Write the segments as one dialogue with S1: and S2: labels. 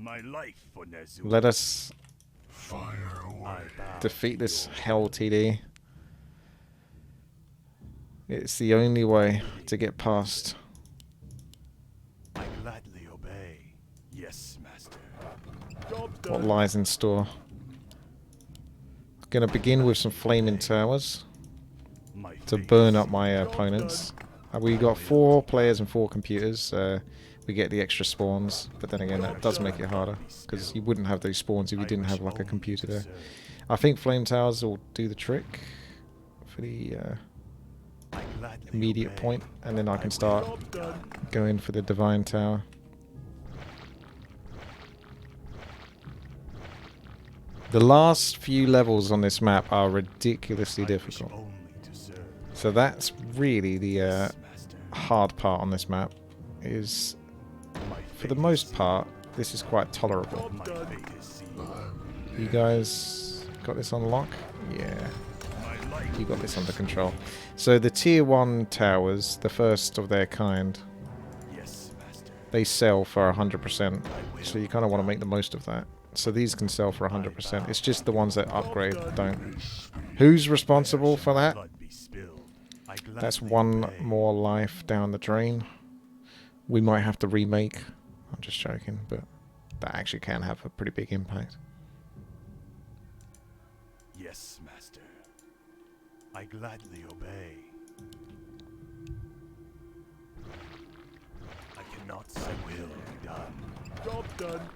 S1: My life for Nezu.
S2: Let us defeat this hell TD. It's the only way to get past.
S1: I gladly obey. Yes, master.
S2: What lies in store. Gonna begin with some flaming towers to burn up my opponents. We got 4 players and 4 computers. We get the extra spawns, but then again that does make it harder because you wouldn't have those spawns if you didn't have like a computer there. I think flame towers will do the trick for the immediate point, and then I can start going for the divine tower. The last few levels on this map are ridiculously difficult. So that's really the hard part on this map. Is for the most part, this is quite tolerable. You guys got this on lock? Yeah. You got this under control. So the tier 1 towers, the first of their kind, they sell for 100%. So you kind of want to make the most of that. So these can sell for 100%. It's just the ones that upgrade don't. Who's responsible for that? That's 1 more life down the drain. We might have to remake. I'm just joking, but that actually can have a pretty big impact.
S1: Yes, master. I gladly obey. I cannot say will be done. Job done.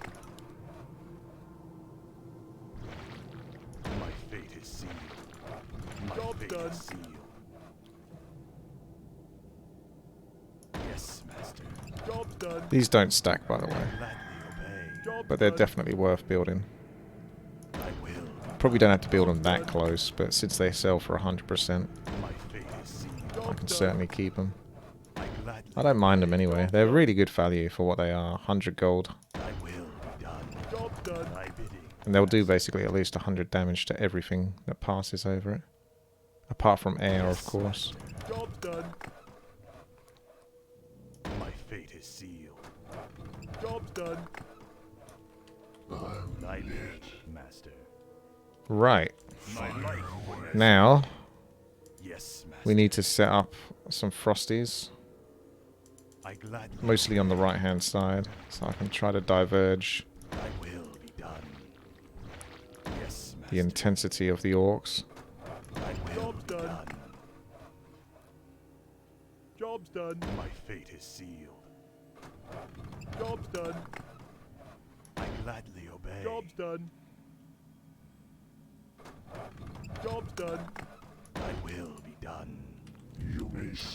S1: My fate is sealed. My fate is sealed. Yes, master. Job done.
S2: These don't stack, by the way, but they're definitely worth building. Probably don't have to build them that close, but since they sell for 100%, I can certainly keep them. I don't mind them anyway. They're really good value for what they are. 100 gold. And they'll do basically at least 100 damage to everything that passes over it. Apart from air, of course.
S1: My fate is sealed. Job done. I did, master.
S2: Right. Now,
S1: Yes, master.
S2: we need to set up some frosties.
S1: I gladly
S2: Mostly on the right hand side, so I can try to diverge
S1: I will be done. Yes, master.
S2: the intensity of the orcs.
S1: I will be done. Job's done. My fate is sealed. Job's done. I gladly obey. Job's done. Job's done. I will be done.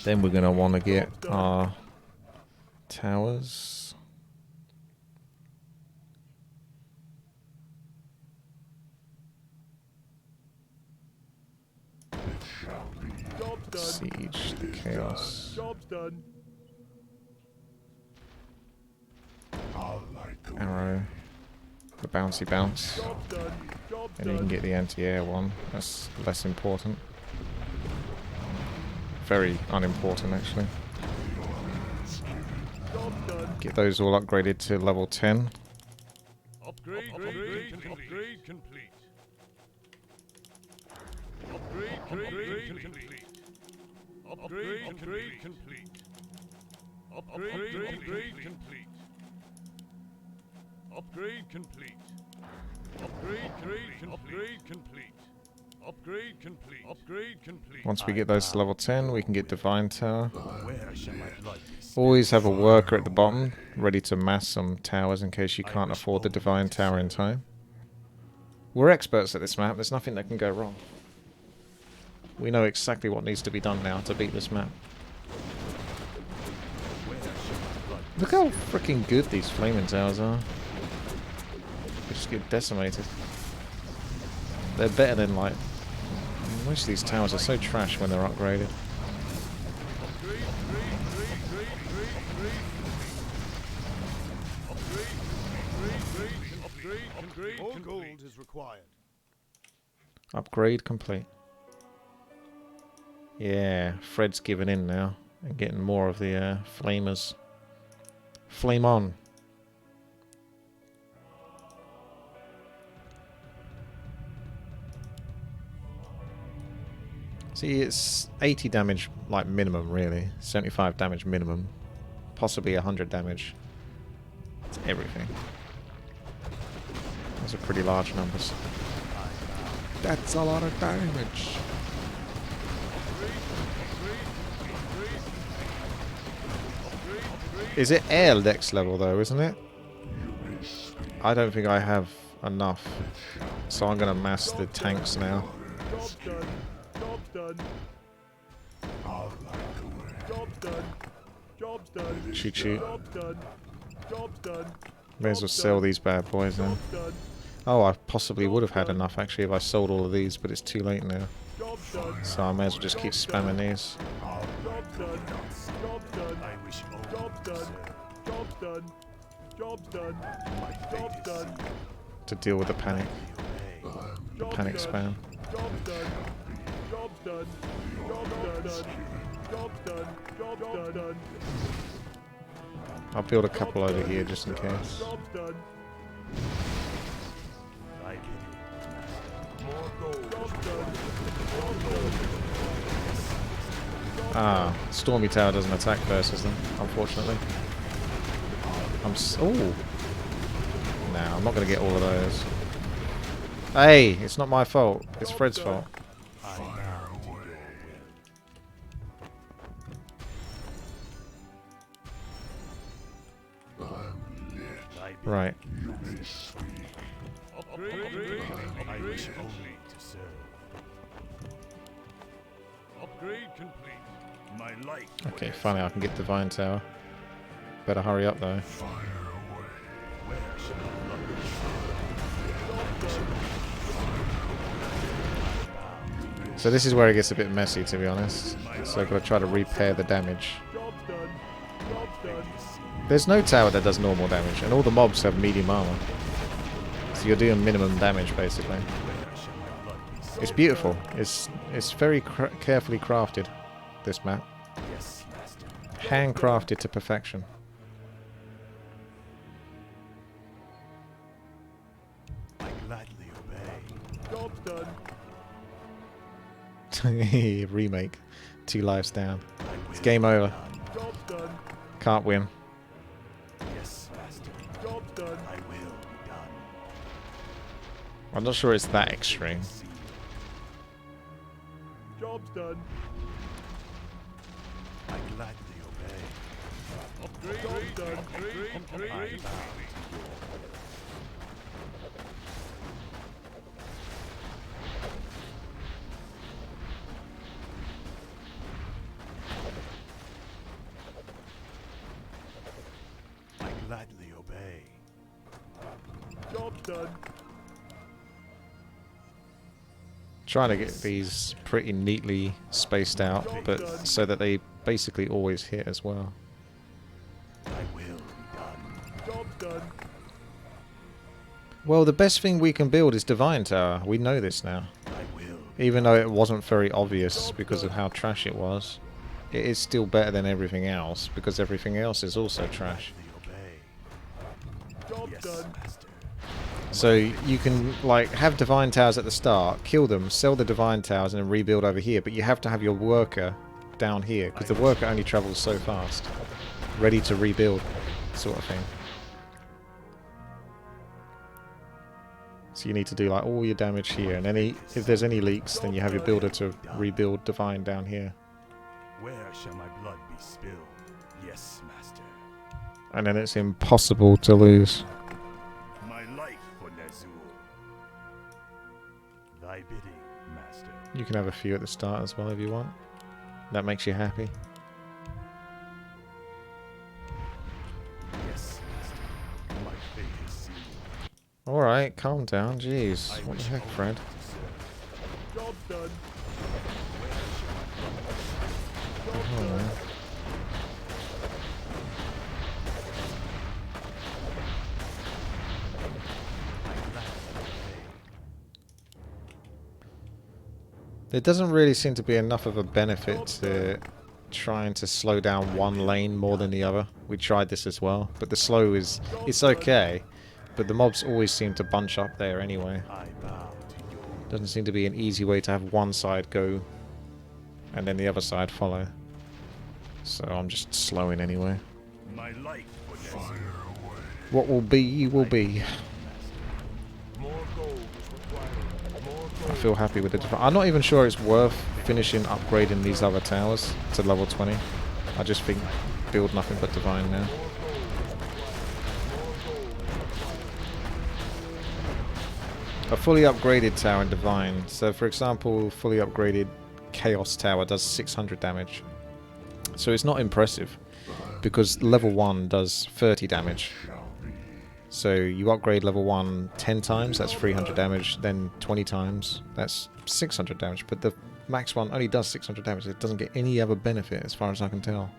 S2: Then we're going to want to get our towers.
S1: Job's done.
S2: Siege the chaos.
S1: Job's done.
S2: Arrow. The bouncy bounce.
S1: Job's done. Job's
S2: And you can get the anti-air one. That's less important. Very unimportant, actually.
S1: Job's done.
S2: Get those all upgraded to level 10.
S1: Upgrade complete. Upgrade complete. Upgrade complete. Upgrade complete. Upgrade complete. Upgrade complete. Upgrade complete. Upgrade complete. Upgrade complete.
S2: Once we get those to level 10, we can get Divine Tower.
S1: Where shall my blood be spilled?
S2: Always have a worker at the bottom, ready to mass some towers in case you can't afford the Divine Tower in time. We're experts at this map, there's nothing that can go wrong. We know exactly what needs to be done now to beat this map. Look how freaking good these flaming towers are. They just get decimated. They're better than, like, most of these towers are so trash when they're upgraded.
S1: More gold is required.
S2: Upgrade complete. Yeah, Fred's giving in now and getting more of the flamers. Flame on. See, it's 80 damage, like, minimum, really. 75 damage minimum. Possibly 100 damage. It's everything. Those are pretty large numbers. That's a lot of damage. Is it air dex level, though, isn't it? I don't think I have enough. So I'm going to mass the tanks now.
S1: Job's done. Job's done. Job's done. Job's done.
S2: Shoot, shoot.
S1: Job's done. Job's done.
S2: May as well sell these bad boys then.
S1: Job's done.
S2: Oh, I possibly would have had enough actually if I sold all of these, but it's too late now.
S1: Job's done.
S2: So I may as well just keep spamming these.
S1: Job's done. Job's done. I wish Job's done. Job's done. Job's done. Job's done.
S2: To deal with the panic.
S1: Job's
S2: Panic
S1: done.
S2: spam.
S1: Job's done. Job's done. Job's done. Job's done. Job's done.
S2: I'll build a couple over here just in case.
S1: Job's done.
S2: Ah, Stormy Tower doesn't attack versus them, unfortunately. Ooh. Nah, I'm not going to get all of those. Hey, it's not my fault. It's Fred's fault. Right.
S1: I wish only to serve. Upgrade complete. My life.
S2: Okay, finally I can get Divine Tower. Better hurry up though. So this is where it gets a bit messy, to be honest. So I've got to try to repair the damage. There's no tower that does normal damage, and all the mobs have medium armor. So you're doing minimum damage, basically. It's beautiful. It's very carefully crafted, this map. Handcrafted to perfection.
S1: I gladly obey. Job's done.
S2: Remake. 2 lives down. It's game over.
S1: Job's done.
S2: Can't win.
S1: Yes, master. Job's done. I will be done.
S2: I'm not sure it's that extreme.
S1: Job's done. I gladly obey. Upgrade. Job's done. Upgrade. I gladly obey. Job's done.
S2: Trying to get these pretty neatly spaced out, but so that they basically always hit as well.
S1: I will be done. Job's done.
S2: Well, the best thing we can build is Divine Tower. We know this now.
S1: I will.
S2: Even though it wasn't very obvious because of how trash it was, it is still better than everything else because everything else is also trash.
S1: Job's done. Master.
S2: So you can like have Divine Towers at the start, kill them, sell the Divine Towers and then rebuild over here, but you have to have your worker down here because the worker only travels so fast. Ready to rebuild sort of thing. So you need to do like all your damage here, and if there's any leaks, then you have your builder to rebuild Divine down here.
S1: Where shall my blood be spilled? Yes, master.
S2: And then it's impossible to lose.
S1: My life for Nazul. Thy bidding, master.
S2: You can have a few at the start as well if you want. That makes you happy.
S1: Yes, master. My fate is sealed.
S2: Alright, calm down, jeez. What the heck, Fred?
S1: Job's done.
S2: Oh, man. There doesn't really seem to be enough of a benefit to trying to slow down one lane more than the other. We tried this as well, but the slow is... it's okay, but the mobs always seem to bunch up there anyway.
S1: I bow to your
S2: Doesn't seem to be an easy way to have one side go and then the other side follow. So I'm just slowing anyway.
S1: My life for Nezul.
S2: What will be, will be.
S1: More gold is required. More
S2: I
S1: gold.
S2: feel happy with it. I'm not even sure it's worth finishing upgrading these other towers to level 20. I just think build nothing but divine now. A fully upgraded tower in divine. So for example, fully upgraded chaos tower does 600 damage. So it's not impressive because level 1 does 30 damage. So you upgrade level 1 10 times, that's 300 damage, then 20 times, that's 600 damage. But the max one only does 600 damage, it doesn't get any other benefit as far as I can tell.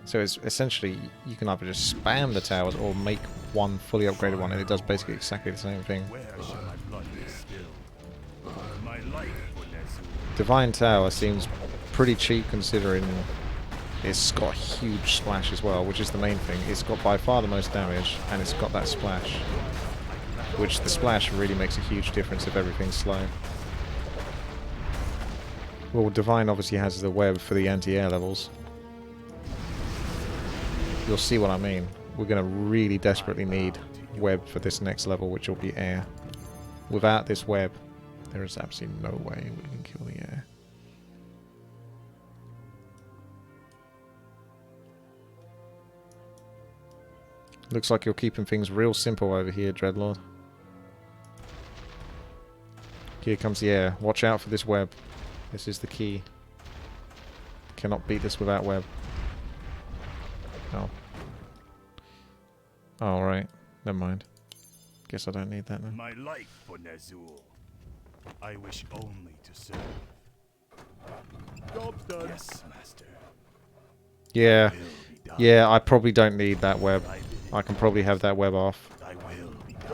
S2: So it's essentially, you can either just spam the towers or make one fully upgraded one and it does basically exactly the same thing.
S1: Where shall my blood be spilled? My life for Nezul.
S2: Divine Tower seems pretty cheap considering it's got a huge splash as well, which is the main thing. It's got by far the most damage, and it's got that splash. Which the splash really makes a huge difference if everything's slow. Well, Divine obviously has the web for the anti-air levels. You'll see what I mean. We're going to really desperately need web for this next level, which will be air. Without this web, there is absolutely no way we can kill the air. Looks like you're keeping things real simple over here, Dreadlord. Here comes the air. Watch out for this web. This is the key. Cannot beat this without web. Oh. Oh, right. Never mind. Guess I don't need that now.
S1: My life for Nezul. I wish only to serve. Job's done. Yes, master.
S2: Yeah.
S1: Will be done.
S2: Yeah, I probably don't need that web. I can probably have that web off.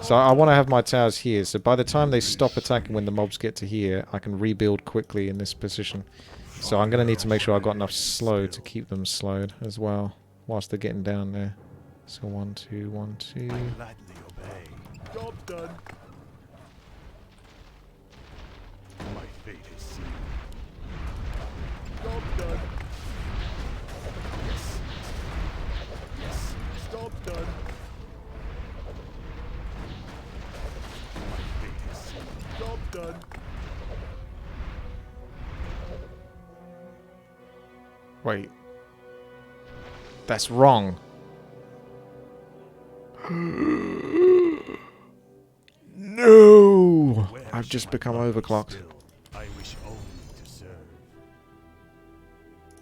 S2: So I want to have my towers here, so by the time they stop attacking when the mobs get to here, I can rebuild quickly in this position. So I'm going to need to make sure I've got enough slow to keep them slowed as well, whilst they're getting down there. So 1, 2, 1, 2.
S1: I gladly obey. Job's done. My fate is sealed. Job's done. Yes. Yes. Job's done. My fate is sealed. Job's done.
S2: Wait. That's wrong. No! I've just become overclocked.
S1: I wish only to serve.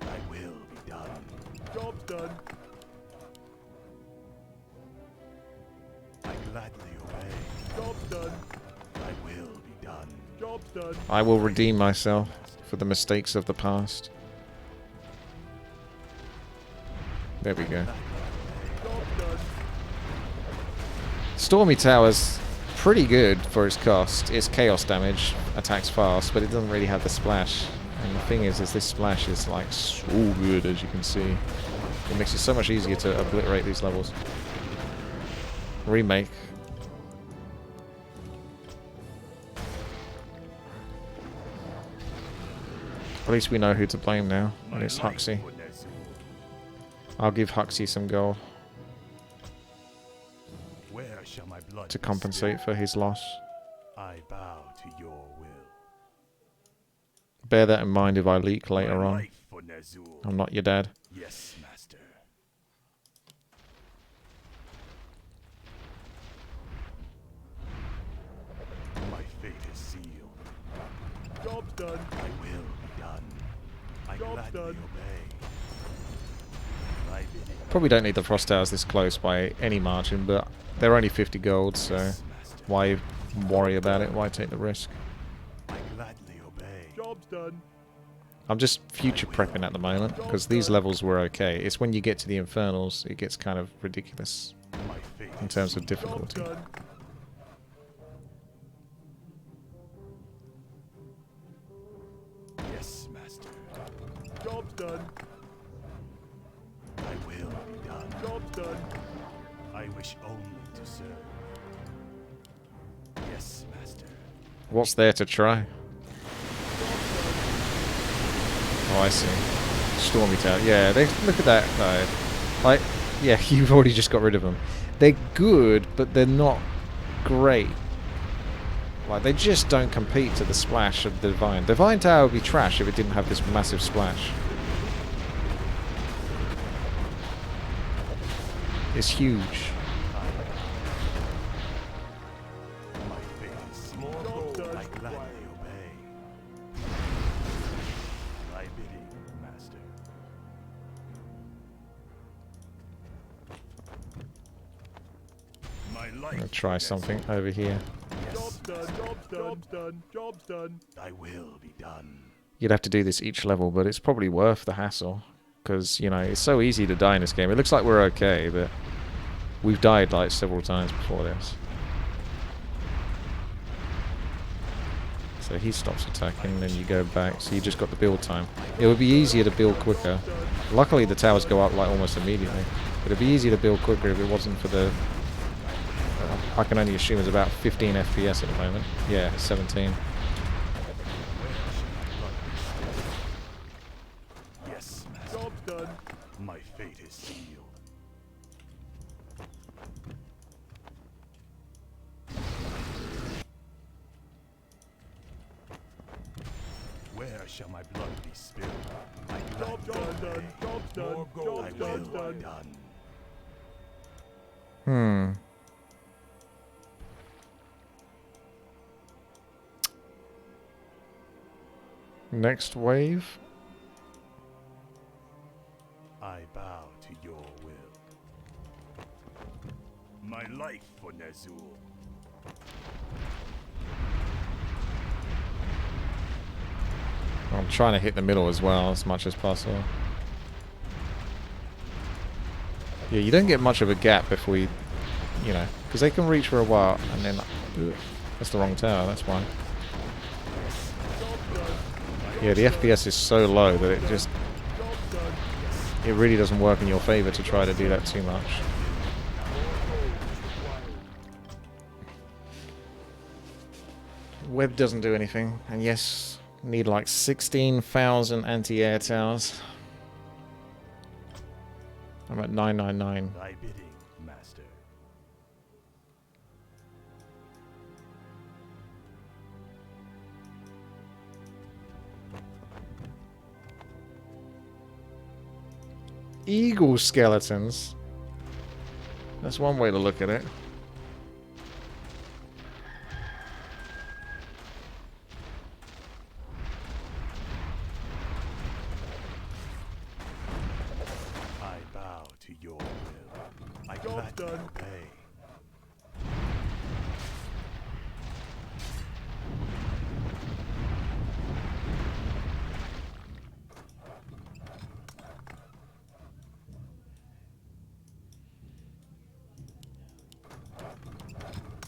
S1: I will be done. Job's done. I gladly obey. Job's done. I will be done. Job's done.
S2: I will redeem myself for the mistakes of the past. There we go.
S1: Job's done.
S2: Stormy Tower's pretty good for its cost. It's chaos damage, attacks fast, but it doesn't really have the splash. And the thing is this splash is like so good, as you can see. It makes it so much easier to obliterate these levels. Remake. At least we know who to blame now, and it's Huxley. I'll give Huxley some gold
S1: Where shall my blood
S2: to
S1: be
S2: compensate for his loss.
S1: spilled? I bow to your will.
S2: Bear that in mind if I leak later
S1: My
S2: on.
S1: life for Nezul.
S2: I'm not your dad.
S1: Yes, master. My fate is sealed. Job's done. I will be done. I gladly obey. My bidding.
S2: Probably don't need the Frost Towers this close by any margin, but they're only 50 gold, so
S1: Yes, master.
S2: why worry about it? Why take the risk?
S1: I gladly obey. Job's done.
S2: I'm just future prepping at the moment, because these levels were okay. It's when you get to the Infernals, it gets kind of ridiculous
S1: My fate
S2: in
S1: is
S2: terms of
S1: sealed.
S2: difficulty.
S1: Job's done. Yes, master. Job's done. I will be done. Job's done. I wish only to serve. Yes, master.
S2: What's there to try? Oh, I see. Stormy Tower. Yeah, look at that though. Like, yeah, you've already just got rid of them. They're good, but they're not great. Like, they just don't compete to the splash of the Divine. Divine Tower would be trash if it didn't have this massive splash. It's huge. I'm gonna try something over here.
S1: Job's done, job's done, job's done, job's done. Thy will be done.
S2: You'd have to do this each level, but it's probably worth the hassle. Because, you know, it's so easy to die in this game. It looks like we're okay, but we've died like several times before this. So he stops attacking, then you go back, so you just got the build time. It would be easier to build quicker. Luckily the towers go up like almost immediately. But it'd be easier to build quicker if it wasn't for the... I can only assume it's about 15 FPS at the moment. Yeah, 17.
S1: Yes, job's done. My fate is sealed. Where shall my blood be spilled? Job's done, job's done, job's done.
S2: Next wave.
S1: I bow to your will. My life for Ner'zhul.
S2: I'm trying to hit the middle as well, as much as possible. Yeah, you don't get much of a gap if we, you know, because they can reach for a while, and then... That's the wrong tower, that's why. Yeah, the FPS is so low that it just... It really doesn't work in your favor to try to do that too much. Web doesn't do anything, and yes, need like 16,000 anti-air towers. I'm at 999.
S1: Thy bidding, master.
S2: Eagle skeletons. That's one way to look at it.
S1: I bow to your will. I gladly obey.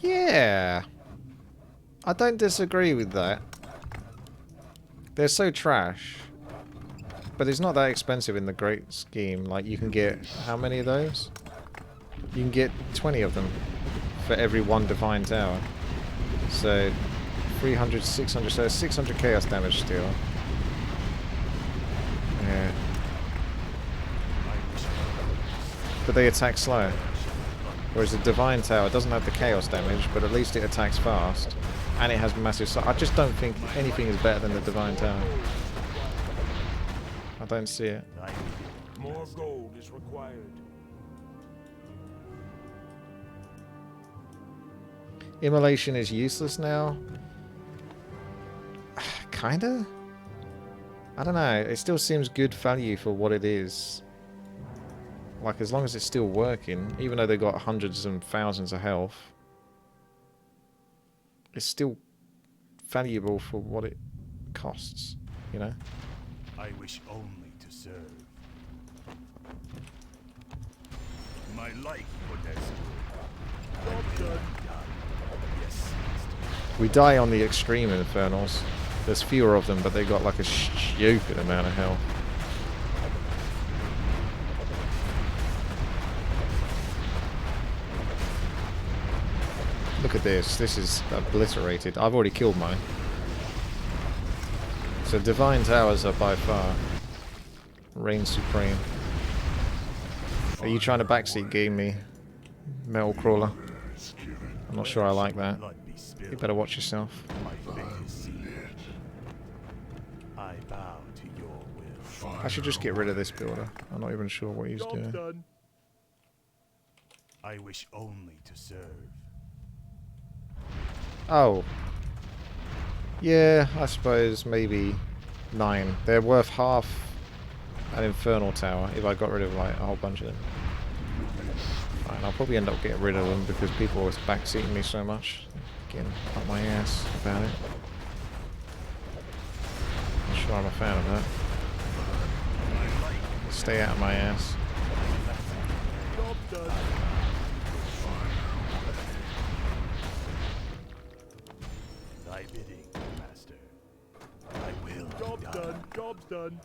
S2: Yeah. I don't disagree with that. They're so trash. But it's not that expensive in the great scheme. Like, you can get... How many of those? You can get 20 of them for every one Divine Tower. So, 300, 600... So, 600 Chaos damage still. Yeah. But they attack slow. Whereas the Divine Tower doesn't have the Chaos damage, but at least it attacks fast. And it has massive... I just don't think anything is better than the Divine Tower. I don't see it.
S3: More gold is required.
S2: Immolation is useless now? Kinda? I don't know. It still seems good value for what it is. Like, as long as it's still working, even though they've got hundreds and thousands of health, it's still valuable for what it costs, you know?
S1: I wish only to serve. My life for Ner'zhul. Yes, master.
S2: We die on the extreme infernals. There's fewer of them, but they got like a stupid amount of health. Look at this. This is obliterated. I've already killed mine. So Divine Towers are by far Reign supreme. Are you trying to backseat game me, Metal Crawler? I'm not sure I like that.
S1: Blood be spilled.
S2: You better watch yourself.
S1: My fate is sealed. I bow to your will.
S2: I should just get rid of this builder. I'm not even sure what he's
S1: Job's
S2: doing.
S1: done. I wish only to serve.
S2: Oh. Yeah, I suppose maybe 9. They're worth half an Infernal Tower if I got rid of like a whole bunch of them. Fine, I'll probably end up getting rid of them because people are always backseating me so much. Getting up my ass about it. Not sure I'm a fan of that. Stay out of my ass.
S1: Job's done. Thy bidding, master. I will. Job's done. Job's done.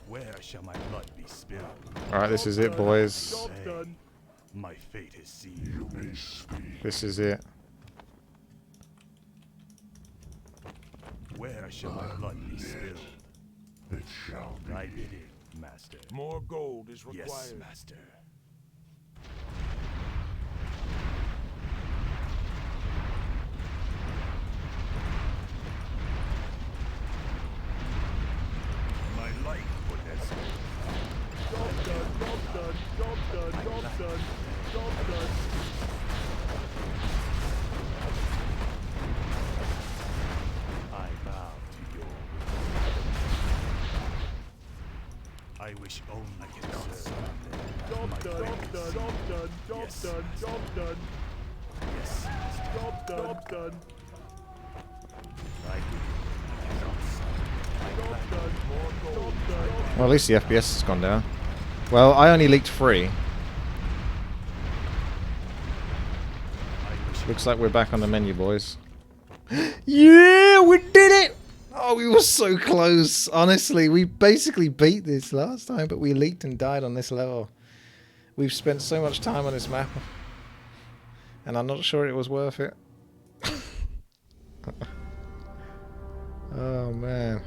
S1: Where shall my blood be spilled?
S2: Alright, this is it, boys.
S1: Job's done. My fate is sealed.
S2: This is it.
S1: Where shall my blood be spilled?
S4: It shall be.
S1: Thy bidding, master.
S3: More gold is required.
S1: Yes, master. My light would have Job's done, job's done, job's done, job's done, job's done. I bow to your will. I wish only to serve. Job's done, job's done, job's done, job's done, job's done. Yes, job's done, job's done. Job's done, job's done.
S2: Well, at least the FPS has gone down. Well, I only leaked 3. Looks like we're back on the menu, boys. Yeah, we did it! Oh, we were so close. Honestly, we basically beat this last time, but we leaked and died on this level. We've spent so much time on this map, and I'm not sure it was worth it. Oh, man.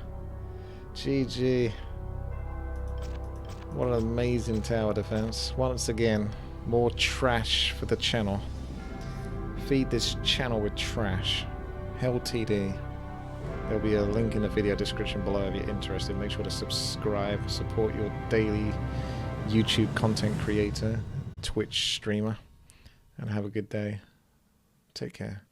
S2: GG. What an amazing tower defense. Once again, more trash for the channel. Feed this channel with trash. Hell TD. There'll be a link in the video description below if you're interested. Make sure to subscribe, support your daily YouTube content creator, Twitch streamer, and have a good day. Take care.